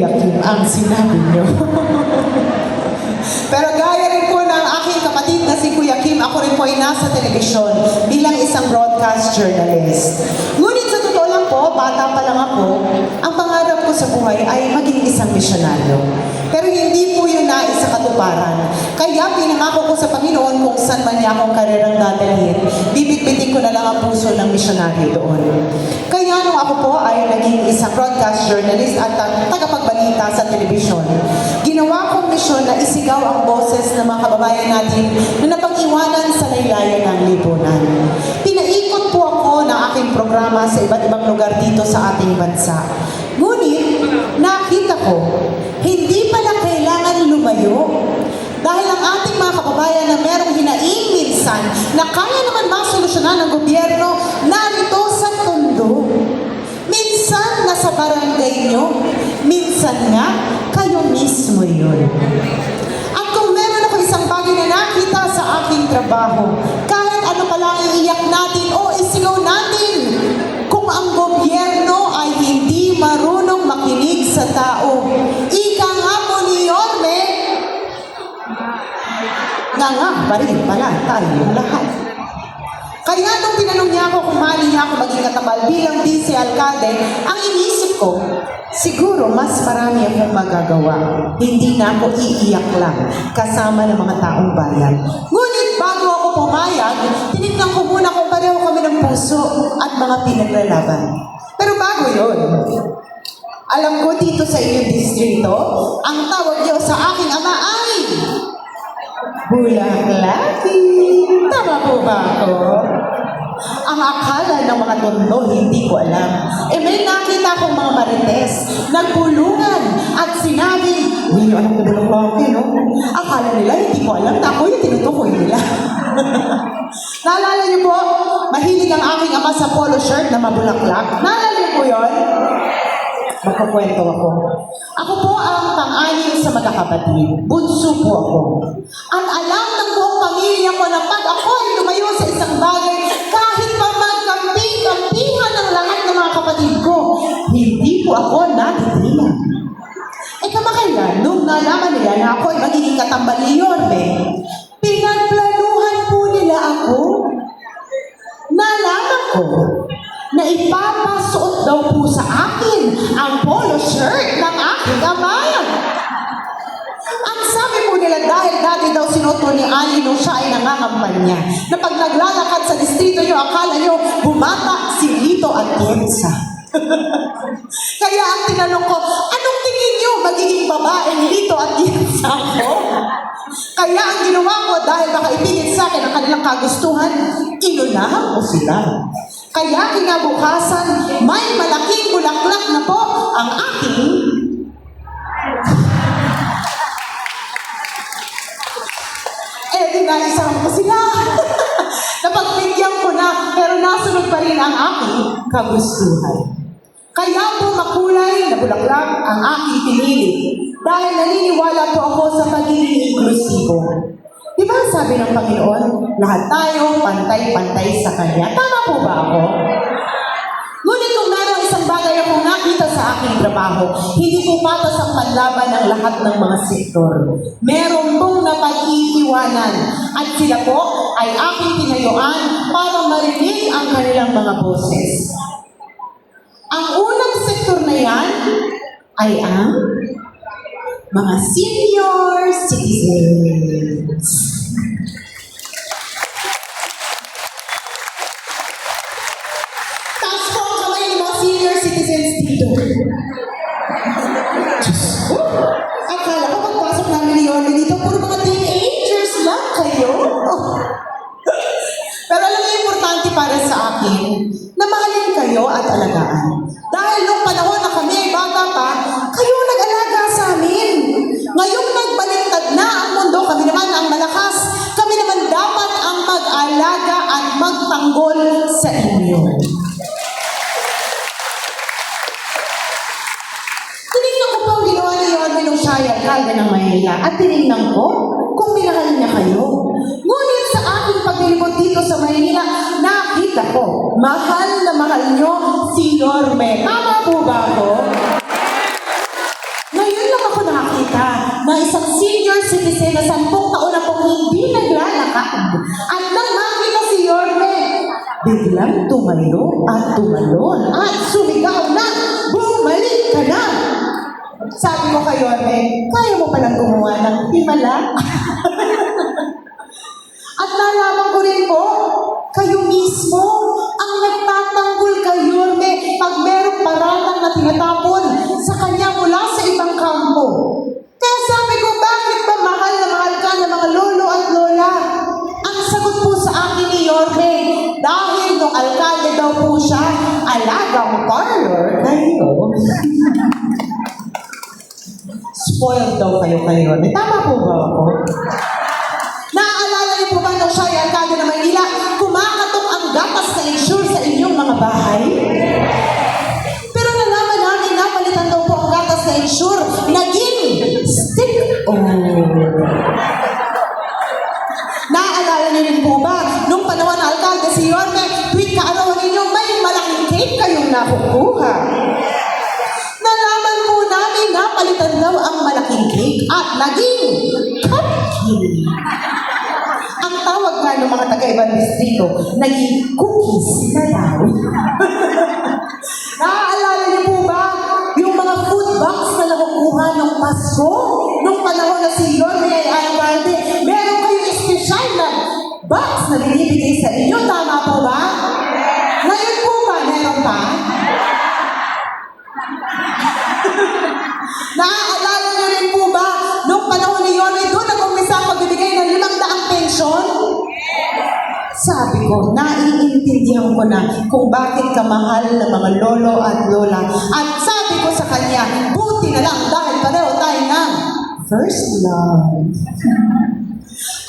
Kuya Kim ang sinabi niyo. Pero gaya rin po ng aking kapatid na si Kuya Kim, ako rin po ay nasa telebisyon bilang isang broadcast journalist. Ngunit sa totoo lang po, bata pa lang ako, ang pangarap ko sa buhay ay maging isang misyonaryo. Pero hindi po yun nais sa katuparan. Kaya pinangako ko sa Panginoon kung saan man niya akong karerang dadalhin, bibit-bitin ko na lang ang puso ng misyonaryo doon. Kaya nung ako po ay naging isang broadcast journalist at tagapagbalita sa telebisyon, ginawa kong misyon na isigaw ang boses ng mga kababayan natin na napag-iwanan sa laylayan ng lipunan. Pinaikot po ako ng aking programa sa iba't ibang lugar dito sa ating bansa. Ngunit, nakita ko, hindi pala kailangan lumayo. Dahil ang ating mga kababayan na merong hinaing minsan na kaya naman masolusyonan ng gobyerno, narito sa Tondo. Minsan nasa barangay nyo, minsan nga kayo mismo yun. At kung meron ako isang bagay na nakita sa aking trabaho, kahit ano pa lang iiyak natin o isigaw natin, kung ang gobyerno ay hindi marunong makinig sa tao, ika nga po ni Yorme, nga pa rin pala tayo lahat. Kaya nung tinanong niya ako kung mali niya ako maging katabal bilang vice alcalde, ang inisip ko, siguro mas marami akong magagawa. Hindi na ako iiyak lang kasama ng mga taong bayan. Ngunit bago ako pumayag, tinignan ko muna kung pareho kami ng puso at mga pinaglalaban. Pero bago yun, alam ko dito sa inyong distrito, ang tawag niyo sa aking ama ay Bulaklaki. Tama po ba ako? Ang akala ng mga Tondo, hindi ko alam. May nakita akong mga marites, nagbulungan at sinabing, hindi nyo alam na Bulaklaki, no? Akala nila, hindi ko alam, na ako yung tinutukoy nila. Naalala niyo po, mahilig ang aking ama sa polo shirt na mabulaklak. Naalala niyo po yun? Magkukwento ako. Ako po ang pang-anim sa magkakapatid. Bunso po ako. At alam ng buong pamilya ko na pag ako ay lumayo sa isang bagay, kahit pa magkampi-kampihan ng lahat ng mga kapatid ko, hindi po ako natigilan. Kamakailan, nung nalaman nila na ako ay magiging katambal ni Yorme, pinagplanuhan po nila ako. Nalaman ko na ipapasuot daw po sa akin ang polo shirt ng aking ama. Ang sabi po nila dahil dati daw sinuot ni Ali nung siya ay nangangampanya na pag naglalakad sa distrito nyo, akala nyo bumata si Lito at Tienza. Kaya ang tinanong ko, anong tingin nyo magiging babae ni Lito at Tienza ko? Kaya ang ginawa ko dahil baka ipigit sa akin ang kanilang kagustuhan, inunahan ko sila. Kaya kinabukasan, may malaking bulaklak na po ang aking dinaisahan ko sila. Napagbigyan ko na, pero nasunod pa rin ang aking kagustuhan. Kaya po makulay na bulaklak ang aking pinili dahil naniniwala po ako sa pagiging inklusibo. Diba sabi ng Panginoon, lahat tayo pantay-pantay sa Kanya. Tama po ba ako? Ngunit kung meron isang bagay akong nakita sa aking trabaho, hindi po patas ang panlaban ng lahat ng mga sektor. Meron pong napag-iiwanan at sila po ay aking tinayuan para marinig ang kanilang mga boses. Ang unang sektor na yan ay ang mga senior citizens. Taas po ang kamay ng mga senior citizens dito. Diyos ko, akala ko pagpasok namin ni Yorme dito, puro mga teenagers lang kayo. Pero alam mo, importante para sa akin, na mahalin kayo at alagaan. Dahil nung panahon na kami ay bata pa, kayo nag-alaga sa amin. Ngayong nagbaliktad na ang mundo, kami naman ang malakas. Kami naman dapat ang mag-alaga at magtanggol sa inyo. Tinignan ko po ang ginawa ni Yorme nung siya ay alkalde ng Maynila at tinignan ko kung minahal niya kayo. Ngunit sa aking paglilibot dito sa Maynila, nakita ko, mahal na mahal niyo si Yorme. Tama po ba ako? na isang senior citizen na 10 taon na pong hindi naglalakad. At nang makita si Yorme, biglang tumayo at tumalon at sumigaw na, bumalik ka na! Sabi ko kay Yorme, kaya mo palang gumawa ng himala? At nalaman ko rin po, kayo mismo ang nagtatanggol kay Yorme pag merong paratang na tinatapon sa kanya mula sa ibang kampo. Kaya sabi ko, bakit ba mahal na mahal ka ng mga lolo at lola? Ang sagot po sa akin ni Yorme, dahil nung alkalde daw po siya, alagang parlor kayo. Spoiled daw kayo kay Yorme. Tama po ba ako? Naaalala niyo po ba nung siya ay alkalde ng Maynila, kumakatok ang gatas na insure sa inyong mga bahay? Pero nalaman namin na palitan daw po ang gatas na insure, naging stick. Oh. Naaalala niyo rin po ba, nung panahon na alkalde si Yorme, tuwing kaarawan ninyo, may malaking cake kayong nakukuha. Nalaman po namin na palitan daw ang malaking cake at naging cupcake. Ang tawag nga ng mga taga-ibang distrito, naging cookies na daw. Naaalala niyo po ba yung mga food box na nakukuha ng Pasko? Nung panahon na si Yorme ay alkalde, meron kayong espesyal na box na binibigay sa inyo. Tama po ba? Ngayon po ba, meron pa? Naaalala niyo rin po ba nung panahon ni Yorme, doon nag-umpisa ang pagbibigay ng 500 pensyon? Sabi ko, naiintindihan ko na kung bakit ka mahal ng mga lolo at lola. At sabi ko sa kanya, buti na lang dahil pareho tayo ng first love.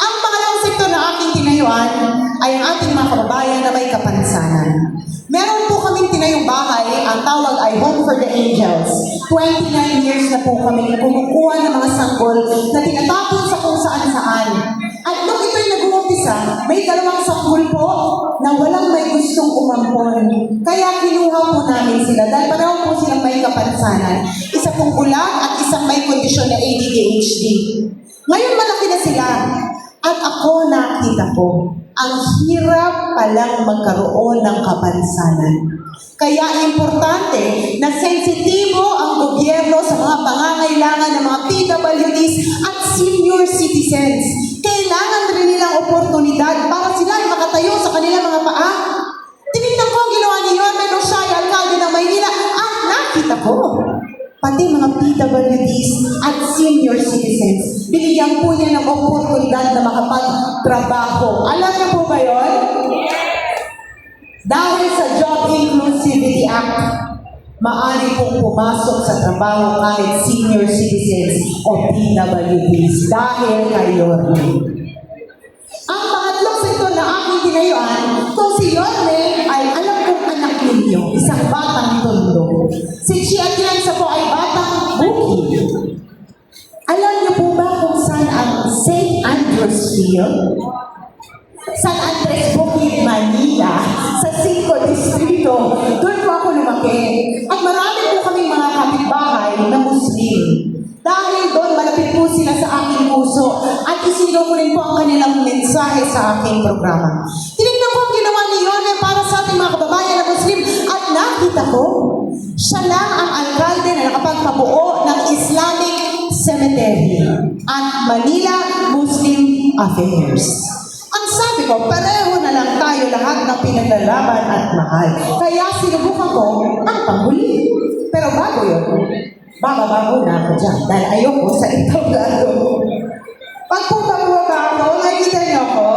Ang pangalawang sektor na aking tinayuan ay ang ating mga kababayan na may kapansanan. Meron po kaming tinayong bahay, ang tawag ay Home for the Angels. 29 years na po kami kumukuha ng mga sanggol na tinatapon sa kung saan-saan. At nung ito'y nag-uumpisa, may 2 sanggol po na walang may gustong umampon. Kaya kinuha po namin sila dahil pareho po silang may kapansanan. Isa pong bulag at isang may kondisyon na ADHD. Ngayon malaki na sila. At ako nakita ko, ang hirap palang magkaroon ng kapansanan. Kaya importante na sensitibo ang gobyerno sa mga pangangailangan ng mga PWDs at senior citizens. Kailangan rin nilang oportunidad para sila ay makatayo sa kanilang mga paa. Tinignan ko ang ginawa ni Yorme nung siya ay alkalde ng Maynila at nakita ko, pati mga PWDs at senior citizens, binigyan po niya ng oportunidad na makapagtrabaho. Alam niyo po ba yun? Dahil sa Job Inclusivity Act, maaari pong pumasok sa trabaho kahit senior citizens o PWDs dahil kay Yorme. Ang pangatlong sektor na aking tinayuan, kung si Yorme ay alam kong anak ninyo, isang batang tondo. Si Chia Atienza po ay batang bukid. Alam niyo po ba kung saan ang St. Andrews Field? San Andres Bukid, Manila, sa 5 distrito. Doon po ako lumaki. At marami po kaming mga kapitbahay na Muslim. Dahil doon, malapit po sila sa aking puso. At isigaw ko rin po ang kanilang mensahe sa aking programa. Tinignan ko ang ginawa ni Yorme para sa ating mga kababayan na Muslim. At nakita ko, siya lang ang alkalde na nakapagpabuo ng Islamic Cemetery at Manila Muslim Affairs. Ang sabi ko, pareho na lang tayo lahat ng pinaglalaban at mahal. Kaya sinubukan ko ang panghuli. Pero bago yun, bababago na ako dyan dahil ayoko sa itablado. Pag pumabuha ba ako, nakikita niyo ako,